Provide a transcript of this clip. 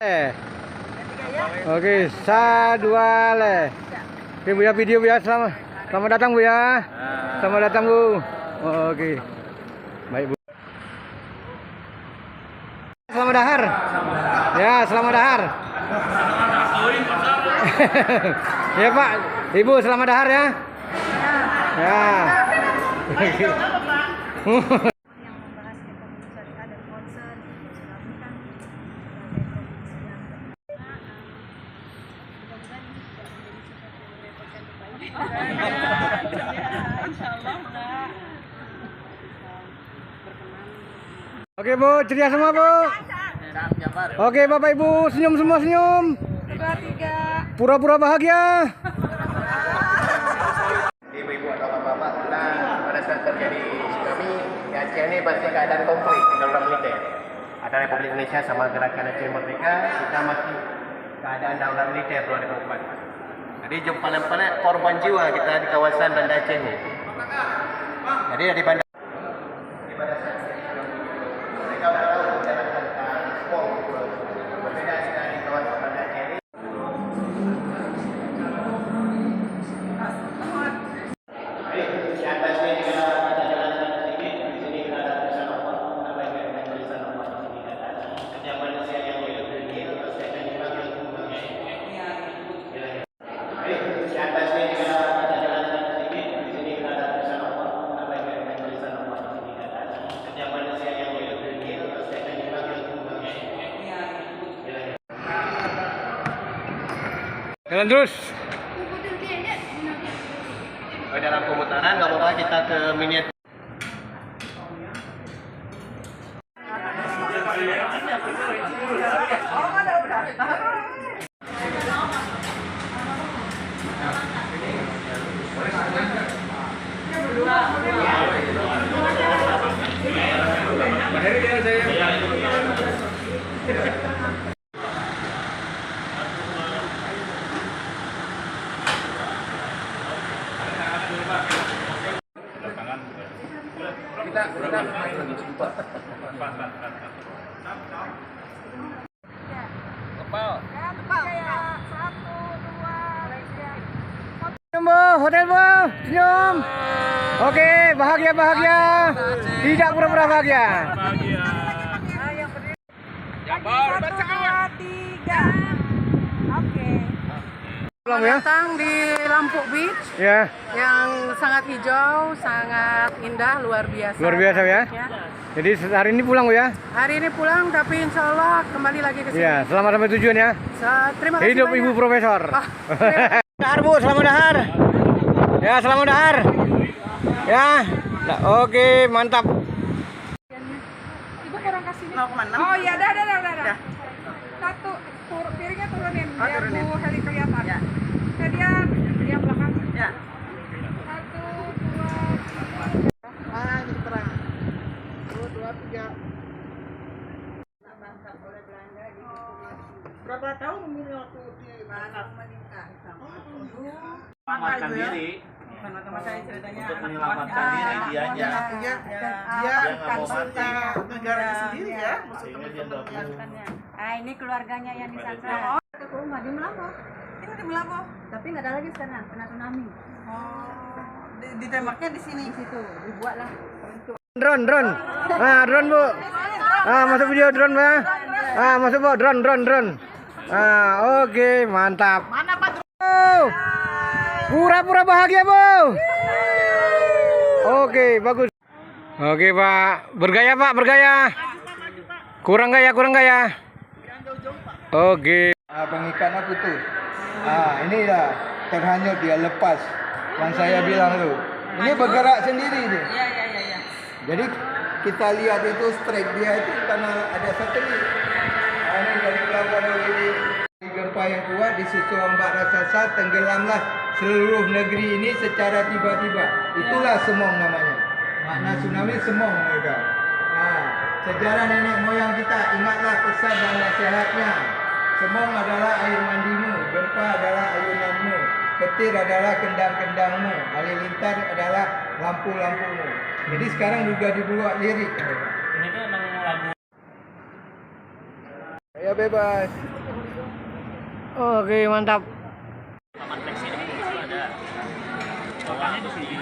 Oke, dua le. Oke Bu ya, video Bu ya. Selamat datang Bu ya. Selamat datang Bu. Oke. Baik Bu. Selamat dahar. Ya, selamat dahar. Ya Pak, Ibu selamat dahar ya. Ya. Oke Bu, ceria semua Bu. Oke Bapak Ibu, senyum semua senyum. Pura-pura bahagia. Ibu-ibu atau bapak-bapak, pada saat terjadi tsunami di Aceh ini pasti keadaan konflik di darurat militer. Ada Republik Indonesia sama Gerakan Aceh Merdeka, kita masih keadaan darurat militer 2004. Jadi paling korban jiwa kita di kawasan Banda Aceh ini. Jadi dari Banda pada saat mereka sudah tahu menjalankan sport berbeda sekali di kawasan Banda Aceh ini. Di atas ini kita ada jalan sedikit, di sini kita ada tulisan nomor, apa yang ada tulisan nomor di sini kata setiap manusia yang hidup di dunia pasti akan dipanggil sebagai di atas ini kita ada jalan sedikit, di sini kita ada tulisan nomor, apa yang ada tulisan nomor di sini kata setiap manusia yang hidup di dunia pasti akan dipanggil sebagai Jalan terus. dalam pemutaran nggak apa-apa kita ke miniatur. Kita main lebih cepat. Kepal. Senyum Bu, hotel Bu, senyum. Oke, bahagia. Tidak pura-pura bahagia. Satu, dua, tiga. Oke. Pulang ya. Datang di Lampuk Beach Ya, yang sangat hijau, sangat indah, luar biasa. luar biasa ya. Jadi hari ini pulang Bu ya. Hari ini pulang, tapi insya Allah kembali lagi ke sini. Iya, selamat sampai tujuan ya. Terima kasih Hidup banyak. Ibu Profesor. Dahar Bu, selamat dahar. Ya, selamat dahar. Ya, oke, mantap. Ibu kurang kasih. Oh iya, dah. Satu, piringnya turunin, biar Bu Heli kelihatan. Ya. Dia belakang. Ya. Satu, dua, tiga. Ini terang. 1, 2, 3. Berapa tahun umurnya waktu di mana? Menyelamatkan diri. Masa ceritanya Untuk menyelamatkan diri dia aja. Dia nggak mau mati. Negaranya sendiri ya. Sehingga dia nggak mau. Ini keluarganya yang disandra. Ke rumah di Melabo. Ini di Melabo. Tapi nggak ada lagi sekarang, kena tsunami. Oh, ditembaknya di sini. Di situ dibuatlah. Drone. Nah, drone Bu. Ah, masuk video drone Bu. Ah, masuk Bu, drone. Ah, oke, mantap. Mana Pak? Pura-pura bahagia Bu. Oke, bagus. Oke Pak, bergaya Pak, bergaya. Kurang gaya. Oke. Pengikat aku tuh. Ini dah terhanyut dia lepas. Yang saya bilang tuh. Ini bergerak sendiri dia. Iya. Jadi kita lihat itu strike dia itu karena ada satelit. Ini dari pelabuhan ini gempa yang kuat di situ ombak raksasa tenggelamlah seluruh negeri ini secara tiba-tiba. Itulah semong namanya. Makna tsunami semong mereka. Sejarah nenek moyang kita, ingatlah pesan dan nasihatnya. Semong adalah air mandimu, gempa adalah ayunanmu, petir adalah kendang-kendangmu, halilintar adalah lampu-lampumu. Jadi sekarang juga dibuat lirik. Ini tuh emang lagu. Ya Dah bebas. Oke, mantap. Taman Flex ini itu ada. Bawahnya di sini.